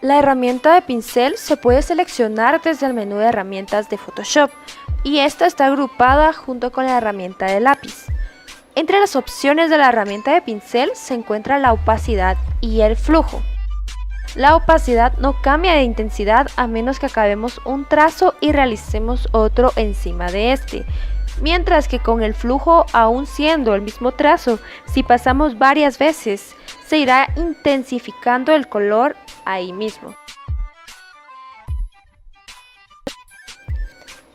La herramienta de pincel se puede seleccionar desde el menú de herramientas de Photoshop y esta está agrupada junto con la herramienta de lápiz. Entre las opciones de la herramienta de pincel se encuentra la opacidad y el flujo. La opacidad no cambia de intensidad a menos que acabemos un trazo y realicemos otro encima de este, mientras que con el flujo, aún siendo el mismo trazo, si pasamos varias veces, se irá intensificando el color ahí mismo.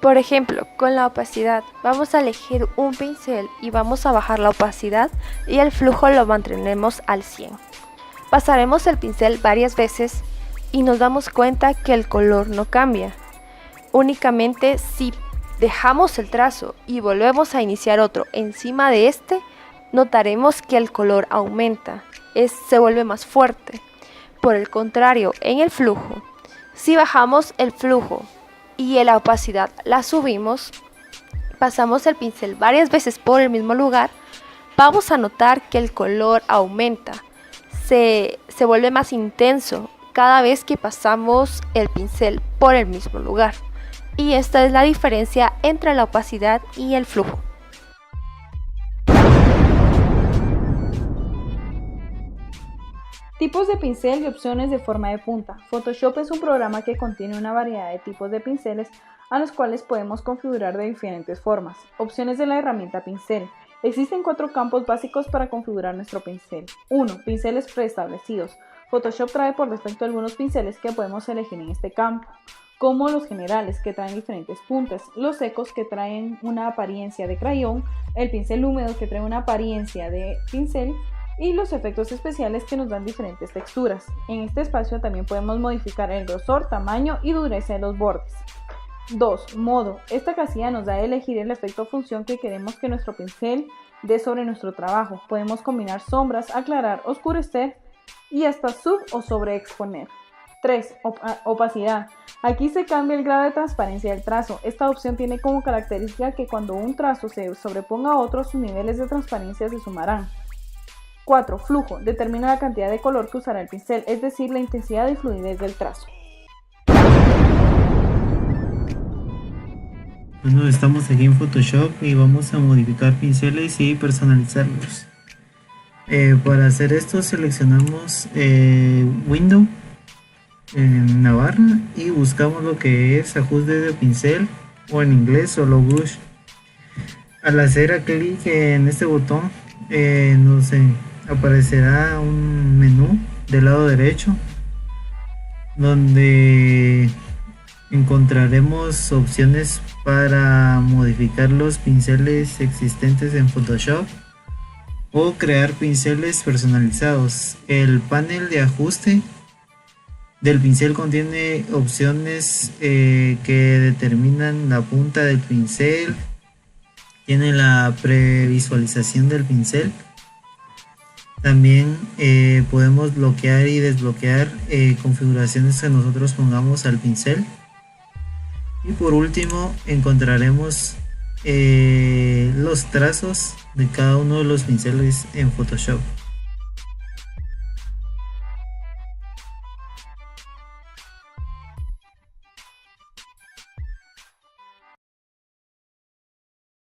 Por ejemplo, con la opacidad, vamos a elegir un pincel y vamos a bajar la opacidad y el flujo lo mantendremos al 100. Pasaremos el pincel varias veces y nos damos cuenta que el color no cambia. Únicamente si dejamos el trazo y volvemos a iniciar otro encima de este, notaremos que el color aumenta, se vuelve más fuerte. Por el contrario, en el flujo, si bajamos el flujo y la opacidad la subimos, pasamos el pincel varias veces por el mismo lugar, vamos a notar que el color aumenta, se vuelve más intenso cada vez que pasamos el pincel por el mismo lugar. Y esta es la diferencia entre la opacidad y el flujo. Tipos de pincel y opciones de forma de punta. Photoshop es un programa que contiene una variedad de tipos de pinceles a los cuales podemos configurar de diferentes formas. Opciones de la herramienta pincel. Existen 4 campos básicos para configurar nuestro pincel. 1. Pinceles preestablecidos. Photoshop trae por defecto algunos pinceles que podemos elegir en este campo, como los generales, que traen diferentes puntas, los secos, que traen una apariencia de crayón, el pincel húmedo, que trae una apariencia de pincel, y los efectos especiales, que nos dan diferentes texturas. En este espacio también podemos modificar el grosor, tamaño y dureza de los bordes. 2. Modo. Esta casilla nos da a elegir el efecto o función que queremos que nuestro pincel dé sobre nuestro trabajo. Podemos combinar sombras, aclarar, oscurecer y hasta sub o sobreexponer. 3. Opacidad. Aquí se cambia el grado de transparencia del trazo. Esta opción tiene como característica que cuando un trazo se sobreponga a otro, sus niveles de transparencia se sumarán. 4. Flujo. Determina la cantidad de color que usará el pincel, es decir, la intensidad y fluidez del trazo. Bueno, estamos aquí en Photoshop y vamos a modificar pinceles y personalizarlos. Para hacer esto seleccionamos Window en la barra y buscamos lo que es ajuste de pincel, o en inglés solo brush. Al hacer clic en este botón nos aparecerá un menú del lado derecho donde encontraremos opciones para modificar los pinceles existentes en Photoshop o crear pinceles personalizados. El panel de ajuste del pincel contiene opciones que determinan la punta del pincel, tiene la previsualización del pincel. También podemos bloquear y desbloquear configuraciones que nosotros pongamos al pincel. Y por último encontraremos los trazos de cada uno de los pinceles en Photoshop.